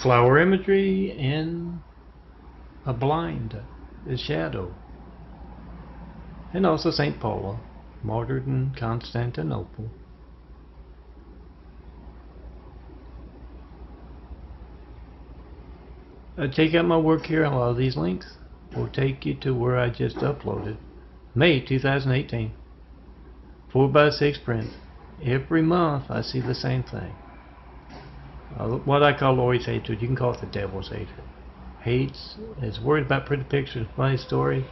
flower imagery in a blind, a shadow, and also St. Paula, martyred in Constantinople. Check out my work here. A lot of these links will take you to where I just uploaded. May 2018. 4x6 print. Every month I see the same thing. What I call Lori's hatred. You can call it the devil's hatred. Hates, is worried about pretty pictures, funny story.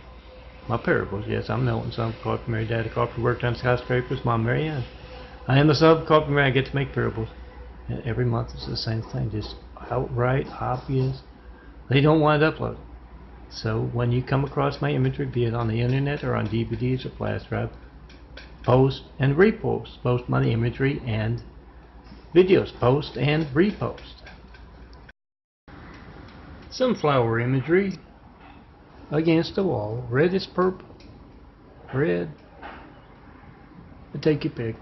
My parables, yes, I'm Milton, son of a carpenter, Mary, dad, a carpenter, worked on skyscrapers, mom, Mary Ann. I am the son of a carpenter, I get to make parables. And every month it's the same thing, just outright, obvious. They don't want it uploaded. So when you come across my imagery, be it on the internet or on DVDs or flash drive, post and repost. Post my imagery and videos. Post and repost. Some flower imagery against the wall. Red is purple. Red. Take your pick.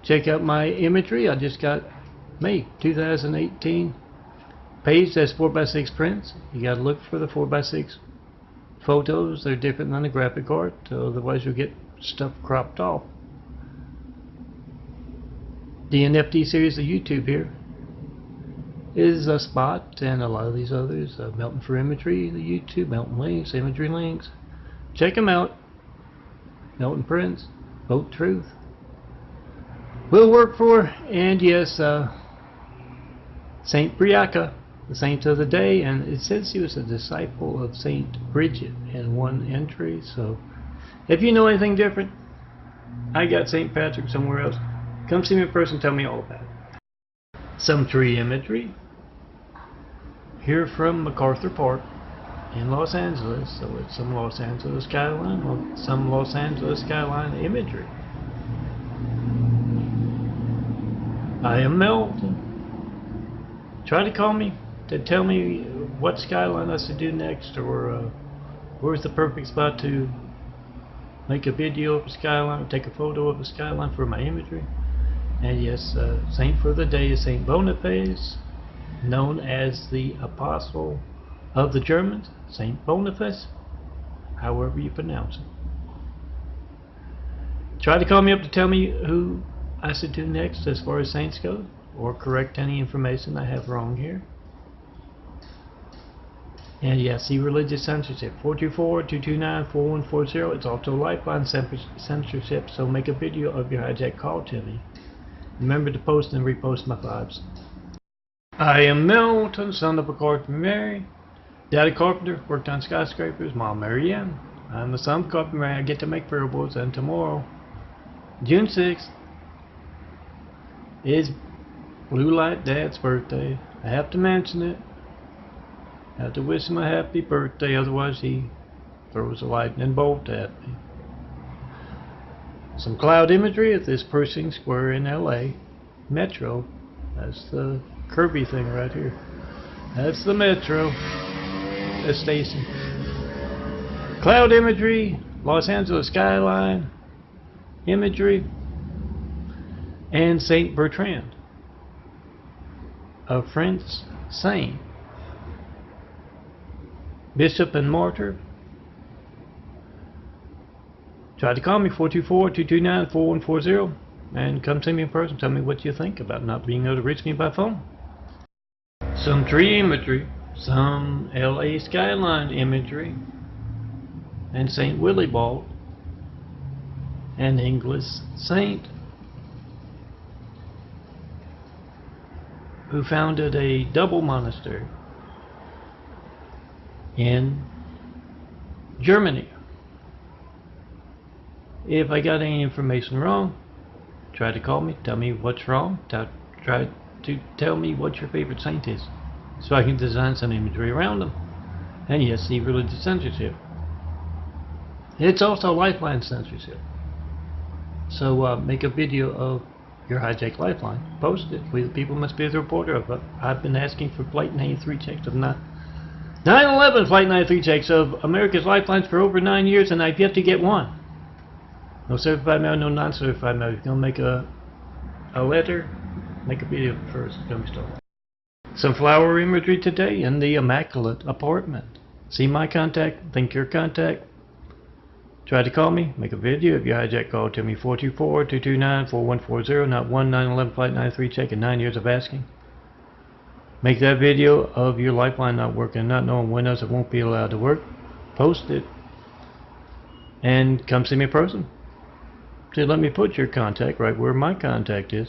Check out my imagery. I just got May 2018 page. That's 4x6 prints. You got to look for the 4x6 photos. They're different than the graphic art, otherwise you'll get stuff cropped off. The NFT series of YouTube here is a spot, and a lot of these others, Melton for Imagery, the YouTube, Melton Links, Imagery Links. Check them out. Melton Prints, Vote Truth. Will work for, and yes, Saint Briaca, the saint of the day, and it says he was a disciple of Saint Bridget in one entry. So if you know anything different, I got Saint Patrick somewhere else. Come see me in person, tell me all about it. Some tree imagery here from MacArthur Park in Los Angeles. So it's some Los Angeles skyline or some Los Angeles skyline imagery. I am Melton. Try to call me to tell me what skyline I should do next, or where's the perfect spot to make a video of a skyline, or take a photo of a skyline for my imagery. And yes, saint for the day is Saint Boniface, known as the apostle of the Germans, Saint Boniface, however you pronounce it. Try to call me up to tell me who I should do next as far as saints go, or correct any information I have wrong here. And yeah, see religious censorship, 424-229-4140. It's also lifeline censorship, so make a video of your hijack call to me. Remember to post and repost my vibes. I am Milton, son of a carpenter, Mary. Daddy carpenter, worked on skyscrapers, mom, Mary Ann. I'm the son of a carpenter, I get to make parables, and tomorrow, June 6th, is Blue Light Dad's birthday. I have to mention it. I have to wish him a happy birthday, otherwise he throws a lightning bolt at me. Some cloud imagery at this Pershing Square in LA. Metro. That's the Kirby thing right here. That's the Metro. The station. Cloud imagery. Los Angeles skyline imagery. And Saint Bertrand, a French saint, bishop and martyr. Try to call me 424-229-4140 and come see me in person. Tell me what you think about not being able to reach me by phone. Some tree imagery, some LA skyline imagery, and Saint Willibald, an English saint who founded a double monastery in Germany. If I got any information wrong, try to call me, tell me what's wrong, try to tell me what your favorite saint is, so I can design some imagery around them. And yes, see religious censorship. It's also lifeline censorship. So make a video of your hijack lifeline. Post it. We the people must be the reporter of it. I've been asking for Flight 93 checks of 9/11 Flight 93 checks of America's lifelines for over 9 years, and I've yet to get one. No certified mail, no non-certified mail. You're gonna make a letter Make a video first. Don't be started. Some flower imagery today in the immaculate apartment. See my contact, think your contact. Try to call me, make a video. If you hijack, call to me 424-229-4140, not 1911 flight 93, checking 9 years of asking. Make that video of your lifeline not working, not knowing when else it won't be allowed to work. Post it. And come see me in person. So let me put your contact right where my contact is.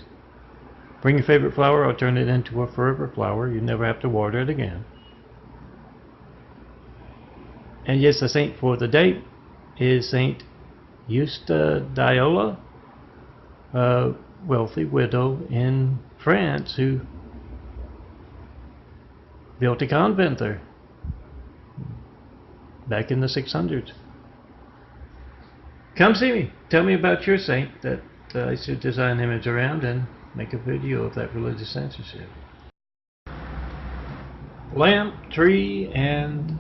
Bring your favorite flower, I'll turn it into a forever flower. You never have to water it again. And yes, the saint for the day is Saint Eustadiola, a wealthy widow in France who built a convent there back in the 600s. Come see me. Tell me about your saint that I should design an image around and make a video of that religious censorship. Lamp, tree, and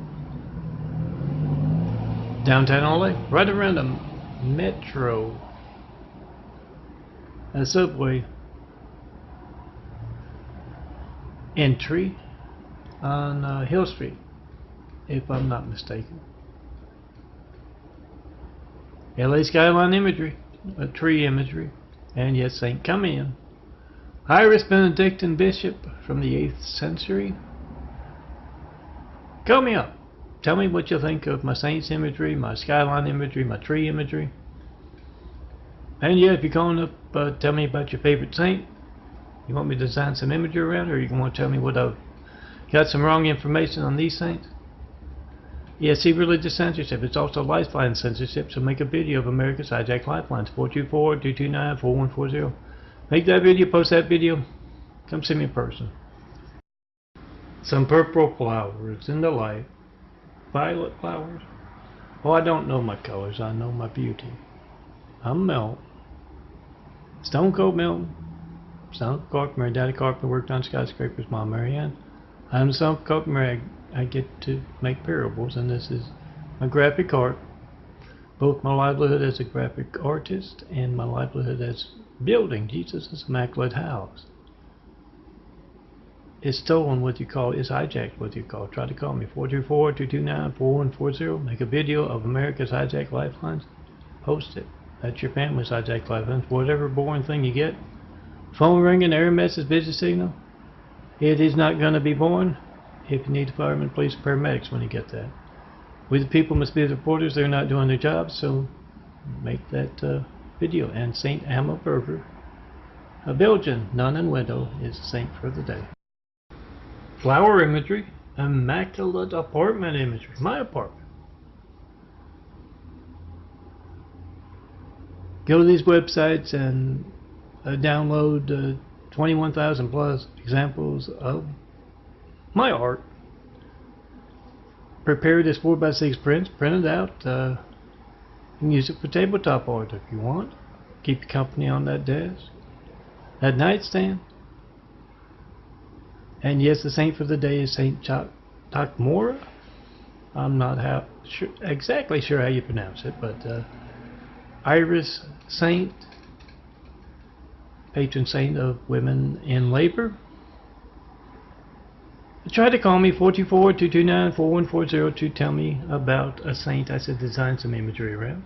downtown LA, right around a metro, a subway entry on Hill Street, if I'm not mistaken. LA skyline imagery, a tree imagery, and yes, Saint come in. Iris Benedictine Bishop from the 8th century. Call me up. Tell me what you think of my saints imagery, my skyline imagery, my tree imagery. And yeah, if you're calling up, tell me about your favorite saint. You want me to design some imagery around, or you want to tell me what I've got some wrong information on these saints? Yeah, see religious censorship. It's also lifeline censorship, so make a video of America's hijacked lifelines. 424-229-4140. Make that video, post that video. Come see me in person. Some purple flowers in the light. Violet flowers. Oh, I don't know my colors. I know my beauty. I'm Melt. Stone Cold Milton. Son of Carpenter. Daddy Carpenter worked on skyscrapers. Mom Marianne. I'm the son of Carpenter. I get to make parables, and this is my graphic art. Both my livelihood as a graphic artist and my livelihood as building Jesus' immaculate house. It's stolen what you call, it's hijacked what you call. Try to call me 424-229-4140. Make a video of America's hijacked lifelines. Post it. That's your family's hijacked lifelines. Whatever boring thing you get. Phone ringing, error message, busy signal. It is not going to be boring. If you need firemen, police, paramedics when you get that. We the people must be the reporters. They're not doing their jobs, so make that video. And Saint Emma Berger, a Belgian nun and widow, is the saint for the day. Flower imagery, immaculate apartment imagery. My apartment. Go to these websites and download 21,000 plus examples of my art. Prepare this 4x6 prints, print it out. You can use it for tabletop art if you want. Keep your company on that desk, that nightstand. And yes, the saint for the day is Saint Takmora. I'm not exactly sure how you pronounce it, but Iris Saint, patron saint of women in labor. Try to call me 424-229-4140 to tell me about a saint I should design some imagery around.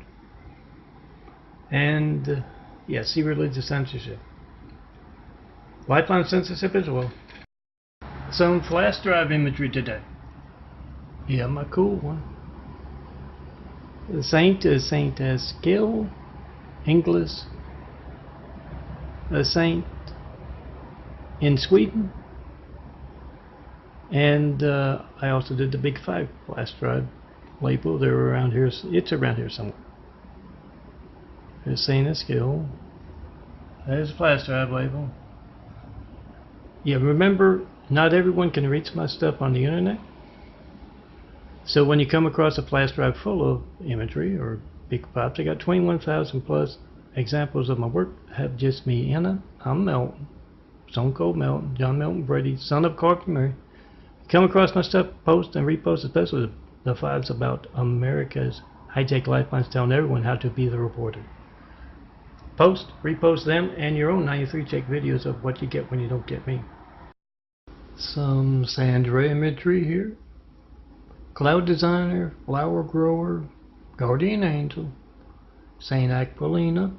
And yeah, see religious censorship. Lifeline censorship as well. Some flash drive imagery today. Yeah, my cool one. The saint is Saint Eskil, English. A saint in Sweden. And I also did the Big 5 flash drive label. They're around here. It's around here somewhere. There's Saint Eskil. There's a flash drive label. Yeah, remember, not everyone can reach my stuff on the internet. So when you come across a flash drive full of imagery or big pops, I got 21,000 plus examples of my work. Have just me in it. I'm Melton. Stone Cold Melton. John Melton Brady, son of Carpenter. Come across my stuff, post and repost, especially the files about America's hijacked lifelines, telling everyone how to be the reporter. post, repost them, and your own 93 check videos of what you get when you don't get me. Some Sandra imagery here. Cloud designer, flower grower, guardian angel, Saint Aquilina,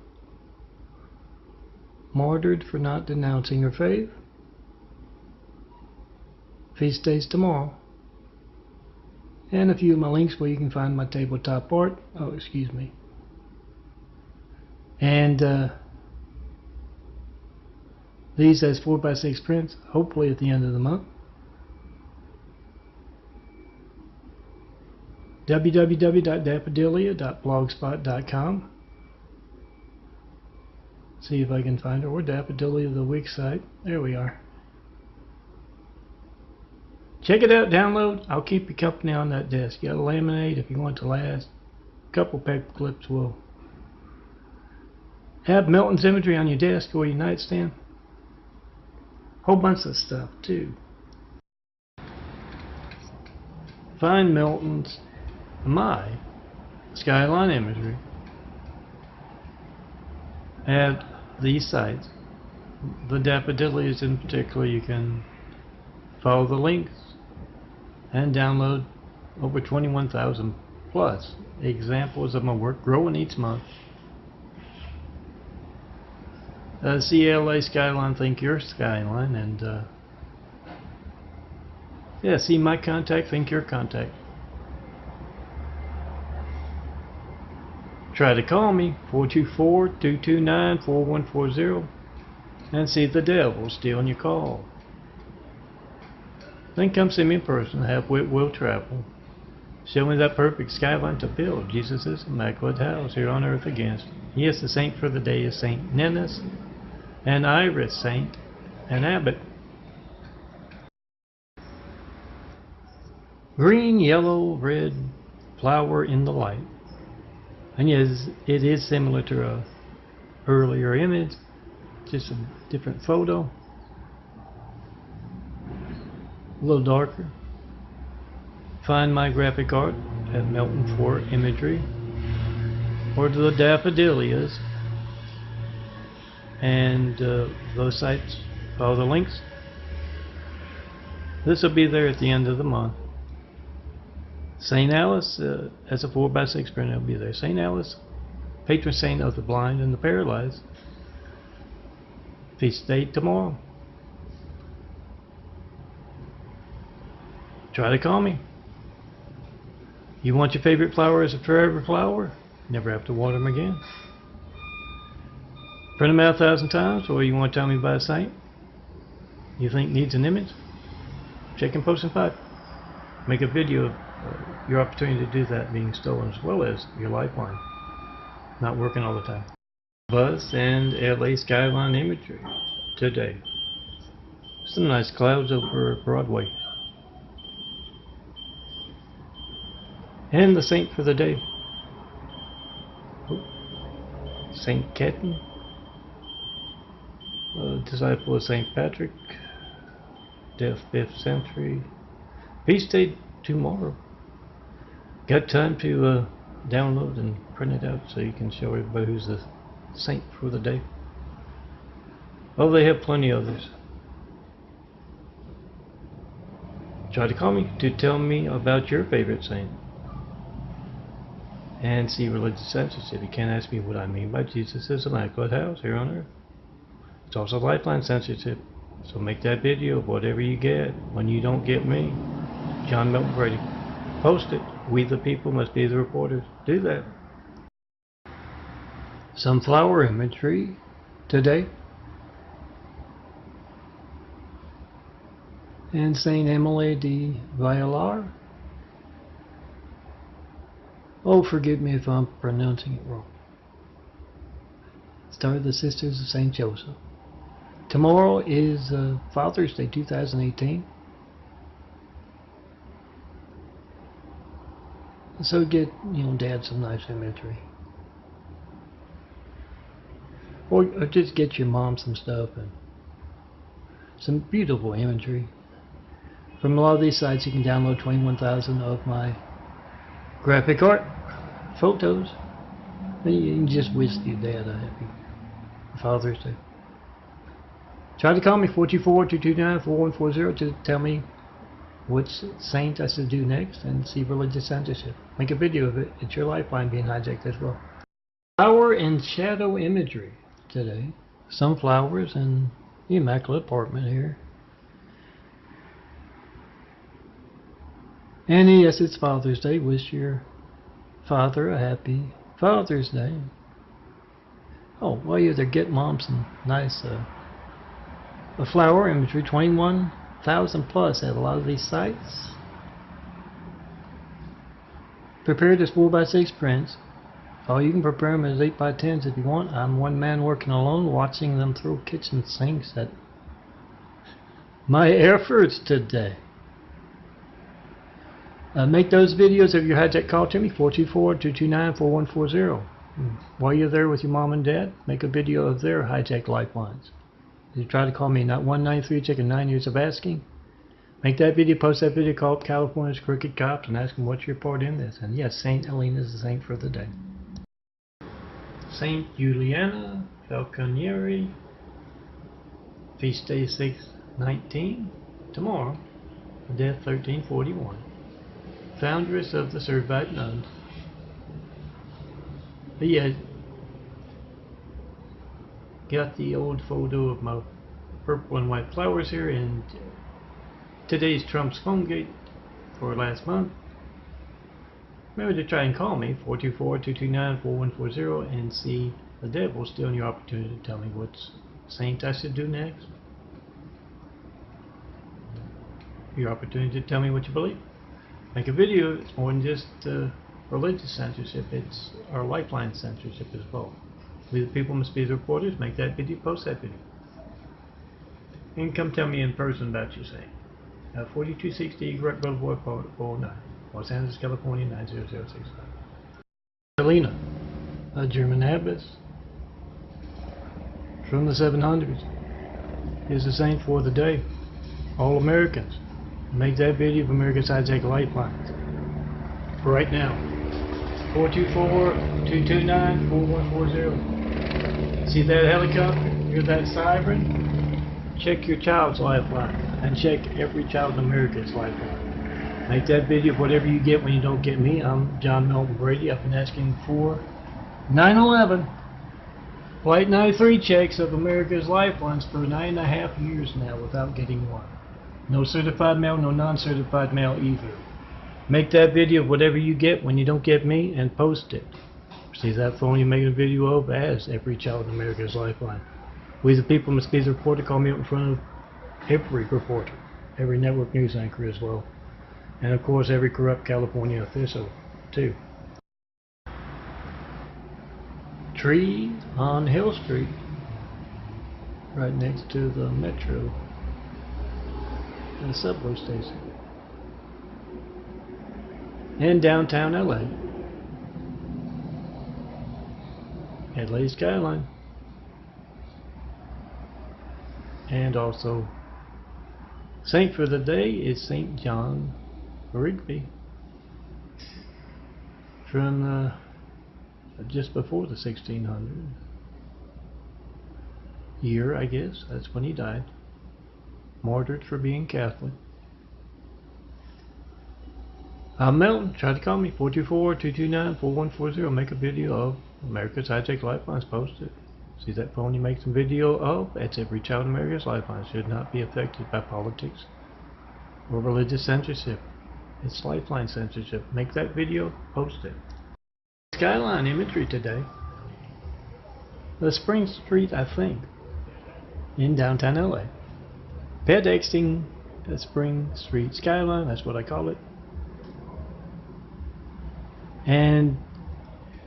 martyred for not denouncing her faith. Feast days tomorrow. And a few of my links where you can find my tabletop art. Oh, excuse me. And these as 4x6 prints, hopefully at the end of the month. www.dappadilia.blogspot.com. See if I can find her. Or Dappadilia, the Wix site. There we are. Check it out, download. I'll keep you company on that desk. You got a laminate if you want to last. A couple paper clips will have Milton's imagery on your desk or your nightstand. Whole bunch of stuff too. Find Milton's, my skyline imagery at these sites. The Dappadilias in particular, you can follow the links and download over 21,000 plus examples of my work growing each month. CLA Skyline, Think Your Skyline, and yeah, see my contact, think your contact. Try to call me, 424-229-4140, and see the devil stealing your call. Then come see me in person, have wit will travel. Show me that perfect skyline to build Jesus' immaculate house here on earth again. Yes, the saint for the day is Saint Ninnis, and Iris Saint, and Abbot. Green, yellow, red, flower in the light. And yes, it is similar to a earlier image, just a different photo. A little darker. Find my graphic art at Melton for Imagery or to the Daffodilias, and those sites, follow the links. This will be there at the end of the month. St. Alice, as a 4x6 print, it'll be there. St. Alice, patron saint of the blind and the paralyzed. Feast day tomorrow. Try to call me. You want your favorite flower as a forever flower? Never have to water them again. Print them out 1,000 times, or you want to tell me about a saint you think needs an image? Check and post and pipe. Make a video of your opportunity to do that being stolen, as well as your lifeline not working all the time. Buzz and LA skyline imagery today. Some nice clouds over Broadway. And the saint for the day, Saint Ketan, a disciple of Saint Patrick, death 5th century. Feast day tomorrow. Got time to download and print it out so you can show everybody who's the saint for the day. Oh, they have plenty of others. Try to call me to tell me about your favorite saint. And see religious censorship. You can't ask me what I mean by Jesus' immaculate house here on earth. It's also lifeline censorship. So make that video of whatever you get when you don't get me. John Milton Brady. Post it. We the people must be the reporters. Do that. Some flower imagery today. And Saint Emily de Violar. Oh, forgive me if I'm pronouncing it wrong. Star of the Sisters of St. Joseph. Tomorrow is Father's Day 2018. So get, Dad some nice imagery. Or just get your mom some stuff and some beautiful imagery. From a lot of these sites you can download 21,000 of my graphic art, photos, and you can just wish your dad a happy Father's Day. Try to call me 424-229-4140 to tell me which saint I should do next and see religious censorship. Make a video of it. It's your lifeline being hijacked as well. Flower and shadow imagery today. Sunflowers and the immaculate apartment here. And yes, it's Father's Day. Wish your father a happy Father's Day. Oh, while you're there, get mom some nice a flower imagery. 21,000 plus at a lot of these sites. Prepared as 4x6 prints. Oh, you can prepare them as 8x10s if you want. I'm one man working alone, watching them throw kitchen sinks at my efforts today. Make those videos of your hijack call to me, 424-229-4140. While you're there with your mom and dad, make a video of their hijack lifelines. You try to call me, not 193 chicken, 9 years of asking. Make that video, post that video, call up California's crooked cops and ask them what's your part in this. And yes, Saint Helena is the saint for the day. Saint Juliana Falconieri, feast day 6/19, tomorrow, death 1341. Foundress of the Servite Nuns. But yeah, got the old photo of my purple and white flowers here, and today's Trump's phone gate for last month. Remember to try and call me, 424-229-4140, and see the devil stealing your opportunity to tell me what saint I should do next. Your opportunity to tell me what you believe. Make a video. It's more than just religious censorship, it's our lifeline censorship as well. We the people must be the reporters. Make that video, post that video. And come tell me in person about your saying. 4260 Great Boulevard, 409, Los Angeles, California, 90065. Helena, a German abbess from the 700s, is the saint for the day. All Americans. Make that video of America's hijack lifelines. For right now, 424-229-4140. See that helicopter? Hear that siren? Check your child's lifeline and check every child in America's lifeline. Make that video of whatever you get when you don't get me. I'm John Melton Brady. I've been asking for 9/11 Flight 93 checks of America's lifelines for 9.5 years now without getting one. No certified mail, no non-certified mail either. Make that video of whatever you get when you don't get me and post it. See that phone you're making a video of as every child in America's lifeline. We the people must be the reporter. Call me up in front of every reporter, every network news anchor as well. And of course every corrupt California official too. Tree on Hill Street, right next to the metro and the subway station. In downtown LA. LA skyline. And also, saint for the day is St. John Rigby. From just before the 1600 year, I guess. That's when he died. Martyred for being Catholic. I'm Melton. Try to call me, 424-229-4140. Make a video of America's hijack lifelines. Post it. See that phone you make some video of? That's every child in America's lifeline. Should not be affected by politics or religious censorship. It's lifeline censorship. Make that video. Post it. Skyline imagery today. The Spring Street, I think, in downtown LA. Pedexting the Spring Street skyline. That's what I call it. And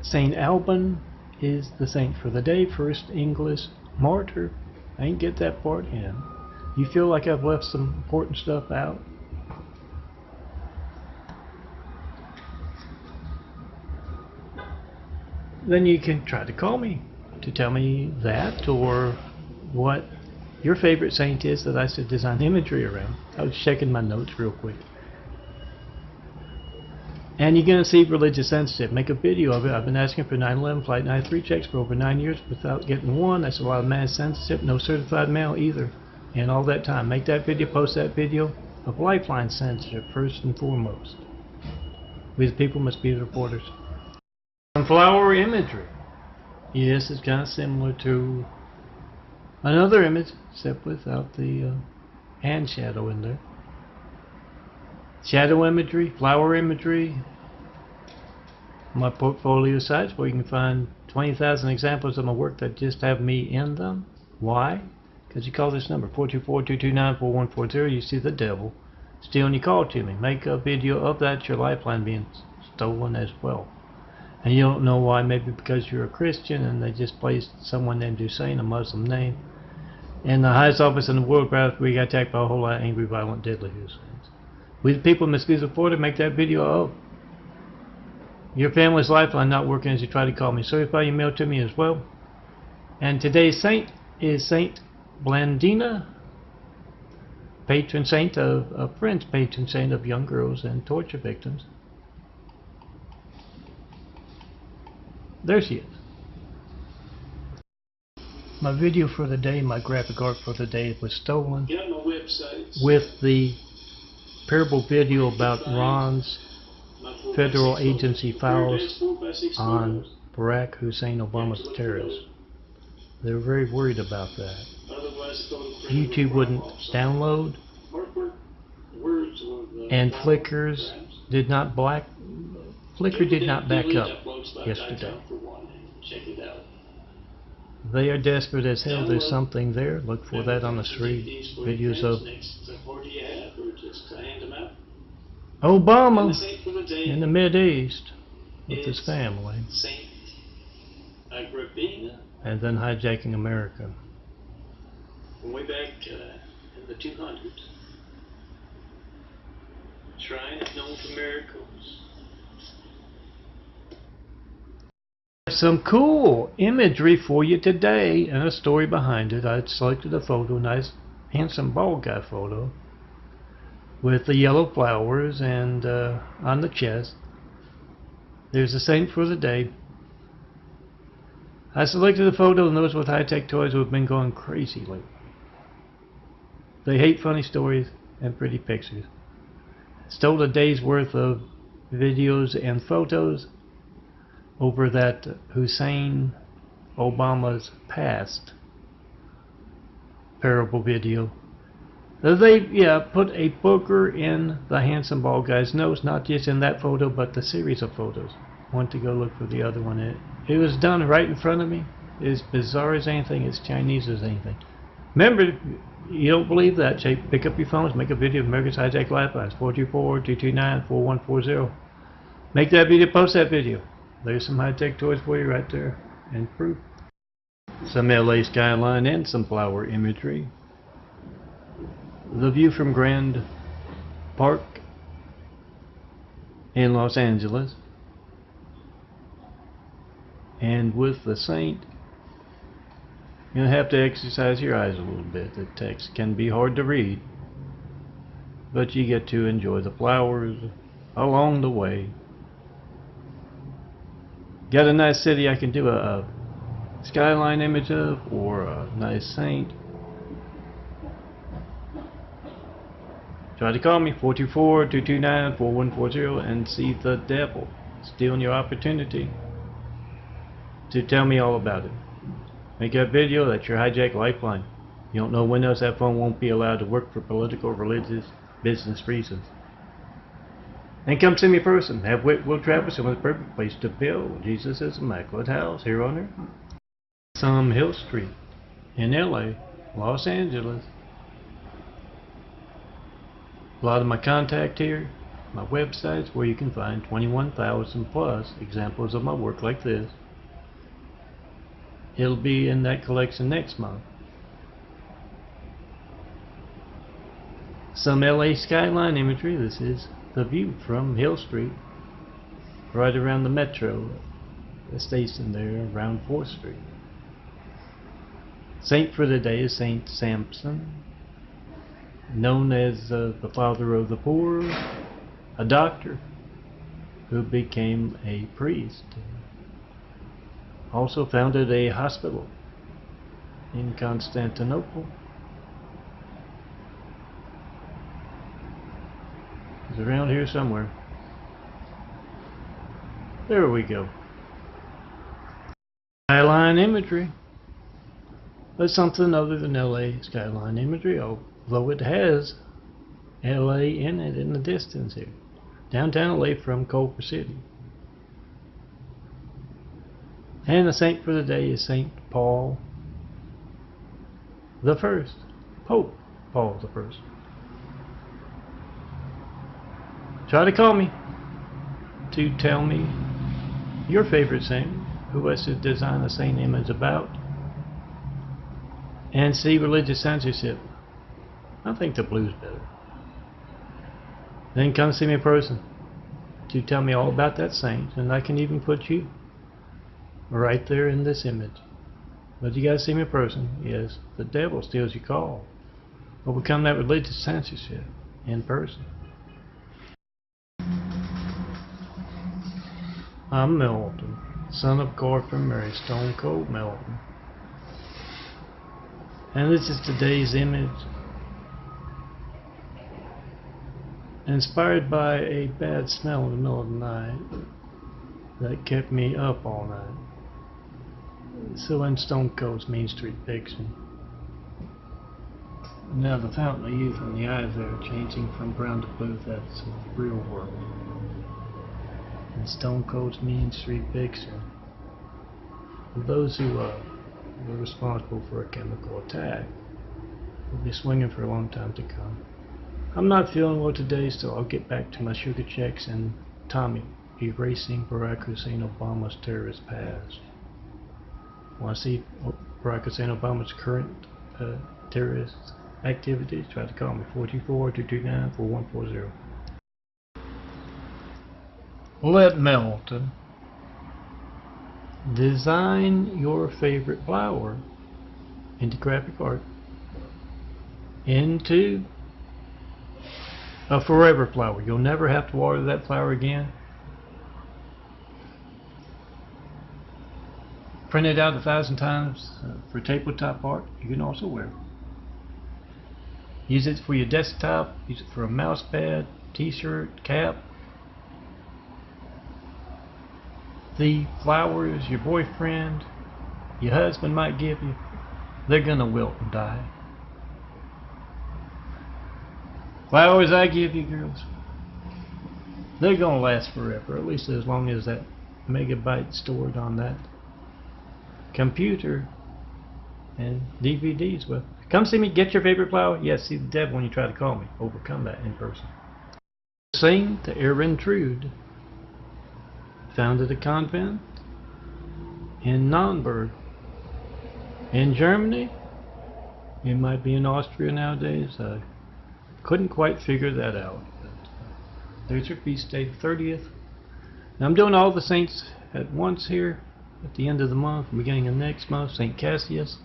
St. Alban is the saint for the day, first English martyr. I didn't get that part in. You feel like I've left some important stuff out? Then you can try to call me to tell me that, or what your favorite saint is that I should design imagery around. I was checking my notes real quick. And you're going to see religious censorship. Make a video of it. I've been asking for 9/11 Flight 93 checks for over 9 years without getting one. That's a lot of mass censorship. No certified mail either. And all that time. Make that video, post that video of Lifeline censorship first and foremost. We the people must be the reporters. Sunflower imagery. Yes, it's kind of similar to another image, except without the hand shadow in there. Shadow imagery, flower imagery. My portfolio sites where you can find 20,000 examples of my work that just have me in them. Why? Because you call this number 424-229-4140. You see the devil. Still, and you call to me. Make a video of that. Your lifeline being stolen as well. And you don't know why. Maybe because you're a Christian and they just placed someone named Hussein, a Muslim name, in the highest office in the world. Perhaps we got attacked by a whole lot of angry, violent, deadly Husseins. We the people must be supported. Make that video of your family's lifeline not working as you try to call me. Certify your mail to me as well. And today's saint is Saint Blandina, patron saint of French patron saint of young girls and torture victims. There she is. My video for the day, my graphic art for the day was stolen with the parable video about Ron's federal agency files on Barack Hussein Obama's terrorists. They were very worried about that. YouTube wouldn't download, and Flickr did not back up yesterday. They are desperate as hell. There's something there. Look for that on the street. Videos of Obama in the Mideast with his family, and then hijacking America. Way back in the 200s, shrine is known for miracles. Some cool imagery for you today and a story behind it. I selected a photo, nice handsome bald guy photo with the yellow flowers, and on the chest there's a saint for the day. I selected a photo of those with high-tech toys who have been going crazy lately. They hate funny stories and pretty pictures. Stole a day's worth of videos and photos over that Hussein Obama's past parable video. They put a booger in the handsome bald guy's nose, not just in that photo, but the series of photos. Want to go look for the other one. It was done right in front of me. It's bizarre as anything. It's Chinese as anything. Remember, you don't believe that? Pick up your phones, make a video of America's Hijack Lifelines, 424-229-4140. Make that video, post that video. There's some high-tech toys for you right there, and proof. Some LA skyline and some flower imagery. The view from Grand Park in Los Angeles. And with the saint, you'll have to exercise your eyes a little bit. The text can be hard to read, but you get to enjoy the flowers along the way. Got a nice city I can do a skyline image of, or a nice saint. Try to call me 424-229-4140 and see the devil stealing your opportunity to tell me all about it. Make that video. That's your hijack lifeline. You don't know when else that phone won't be allowed to work for political, religious, business reasons. And come see me in person. Have Will Travis and the perfect place to build Jesus' immaculate house here on earth. Some Hill Street in LA, Los Angeles. A lot of my contact here, my websites, where you can find 21,000 plus examples of my work like this. It'll be in that collection next month. Some LA skyline imagery. This is the view from Hill Street, right around the metro, the station there around 4th Street. Saint for the day is Saint Samson, known as the father of the poor, a doctor, who became a priest. Also founded a hospital in Constantinople. It's around here somewhere. There we go. Skyline imagery. That's something other than LA skyline imagery, although it has LA in it in the distance here. Downtown LA from Culver City. And the saint for the day is Saint Paul the First. Pope Paul the First. Try to call me to tell me your favorite saint, who has to design a saint image about, and see religious censorship. I think the blue's better. Then come see me in person to tell me all about that saint, and I can even put you right there in this image. But you gotta see me in person. Yes, the devil steals your call. Overcome that religious censorship in person. I'm Milton, son of Garth and Mary, Stone Cold Milton. And this is today's image, inspired by a bad smell in the middle of the night that kept me up all night. So in Stone Cold's Main Street fiction. Now the fountain of youth in the eyes there changing from brown to blue, that's the real world. In Stone Cold's Main Street fiction, those who were responsible for a chemical attack will be swinging for a long time to come. I'm not feeling well today, so I'll get back to my sugar checks and Tommy erasing Barack Hussein Obama's terrorist past. Want to see Barack Hussein Obama's current terrorist activities? Try to call me 424-229-4140. Let Milton design your favorite flower into graphic art, into a forever flower. You'll never have to water that flower again. Print it out 1,000 times for tabletop art. You can also wear it. Use it for your desktop, use it for a mouse pad, t-shirt, cap. The flowers your boyfriend, your husband might give you, they're gonna wilt and die. Flowers I give you, girls, they're gonna last forever, at least as long as that megabyte stored on that computer and DVDs. Well, come see me, get your favorite flower. Yes, see the devil when you try to call me. Overcome that in person. Saint Ermentrude founded a convent in Nürnberg in Germany. It might be in Austria nowadays. I couldn't quite figure that out. But there's her feast day, 30th. Now I'm doing all the saints at once here at the end of the month, beginning of next month. St. Cassius,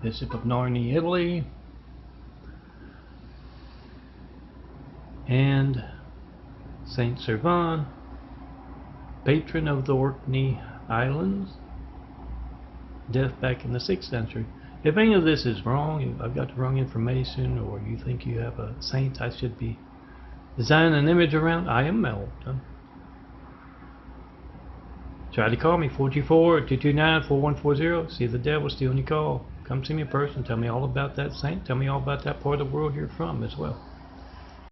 Bishop of Narni, Italy, and Saint Servan, patron of the Orkney Islands, death back in the 6th century. If any of this is wrong, if I've got the wrong information, or you think you have a saint I should be designing an image around, I am Milton. Try to call me, 424-229-4140. See the devil stealing your call. Come see me in person. Tell me all about that saint. Tell me all about that part of the world you're from as well.